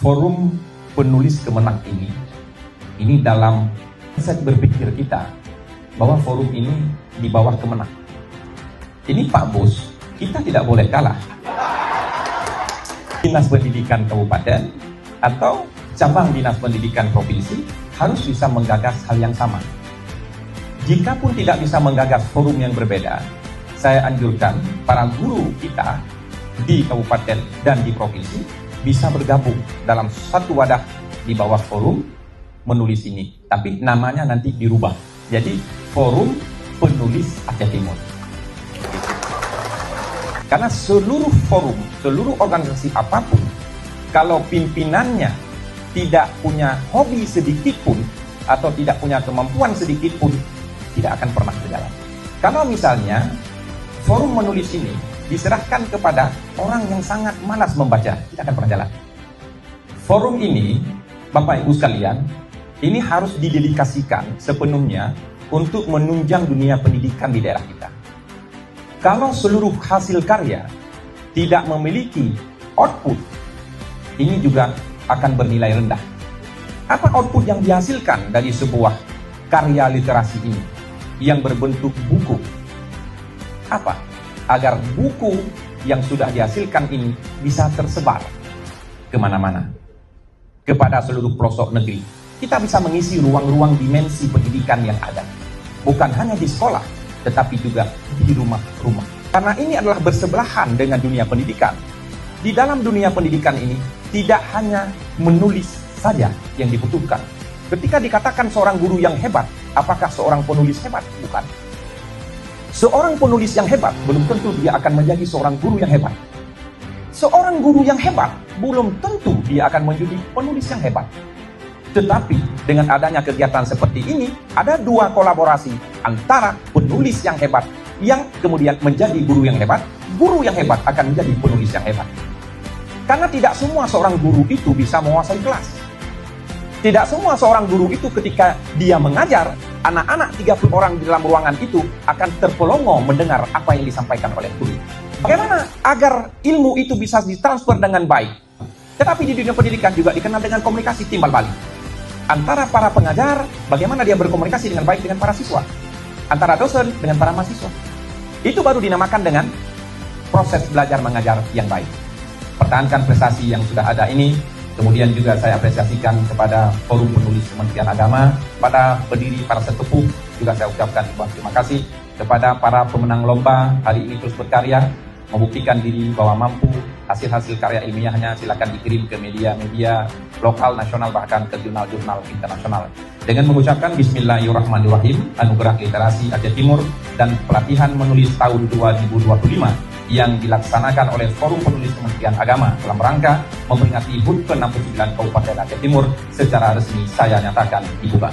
Forum Penulis Kemenang ini dalam set berpikir kita bahwa forum ini di bawah Kemenang. Ini Pak Bos, kita tidak boleh kalah. Dinas Pendidikan Kabupaten atau cabang Dinas Pendidikan Provinsi harus bisa menggagas hal yang sama. Jikapun tidak bisa menggagas forum yang berbeda, saya anjurkan para guru kita di kabupaten dan di provinsi bisa bergabung dalam satu wadah di bawah forum menulis ini. Tapi namanya nanti dirubah. Jadi Forum Penulis Aceh Timur. Karena seluruh forum, seluruh organisasi apapun, kalau pimpinannya tidak punya hobi sedikit pun, atau tidak punya kemampuan sedikit pun, tidak akan pernah berjalan. Kalau misalnya forum menulis ini diserahkan kepada orang yang sangat malas membaca, tidak akan pernah jalan. Forum ini, Bapak Ibu sekalian, ini harus didedikasikan sepenuhnya untuk menunjang dunia pendidikan di daerah kita. Kalau seluruh hasil karya tidak memiliki output, ini juga akan bernilai rendah. Apa output yang dihasilkan dari sebuah karya literasi ini yang berbentuk buku? Apa? Agar buku yang sudah dihasilkan ini bisa tersebar kemana-mana, kepada seluruh pelosok negeri. Kita bisa mengisi ruang-ruang dimensi pendidikan yang ada, bukan hanya di sekolah, tetapi juga di rumah-rumah. Karena ini adalah bersebelahan dengan dunia pendidikan. Di dalam dunia pendidikan ini, tidak hanya menulis saja yang dibutuhkan. Ketika dikatakan seorang guru yang hebat, apakah seorang penulis hebat? Bukan. Seorang penulis yang hebat, belum tentu dia akan menjadi seorang guru yang hebat. Seorang guru yang hebat, belum tentu dia akan menjadi penulis yang hebat. Tetapi dengan adanya kegiatan seperti ini, ada dua kolaborasi antara penulis yang hebat yang kemudian menjadi guru yang hebat. Guru yang hebat akan menjadi penulis yang hebat. Karena tidak semua seorang guru itu bisa menguasai kelas. Tidak semua seorang guru itu ketika dia mengajar, anak-anak 30 orang di dalam ruangan itu akan terpelongo mendengar apa yang disampaikan oleh guru. Bagaimana agar ilmu itu bisa ditransfer dengan baik? Tetapi di dunia pendidikan juga dikenal dengan komunikasi timbal balik. Antara para pengajar, bagaimana dia berkomunikasi dengan baik dengan para siswa. Antara dosen dengan para mahasiswa. Itu baru dinamakan dengan proses belajar mengajar yang baik. Pertahankan prestasi yang sudah ada ini. Kemudian juga saya apresiasikan kepada Forum Penulis Kementerian Agama, pada pendiri, para sesepuh, juga saya ucapkan terima kasih kepada para pemenang lomba hari ini terus berkarya, membuktikan diri bahwa mampu. Hasil-hasil karya ilmiahnya silakan dikirim ke media-media lokal, nasional, bahkan ke jurnal-jurnal internasional. Dengan mengucapkan Bismillahirrahmanirrahim, Anugerah Literasi Aceh Timur dan pelatihan menulis tahun 2025 yang dilaksanakan oleh Forum Penulis Kementerian Agama dalam rangka memperingati HUT ke-69 Kabupaten Aceh Timur secara resmi saya nyatakan dibuka.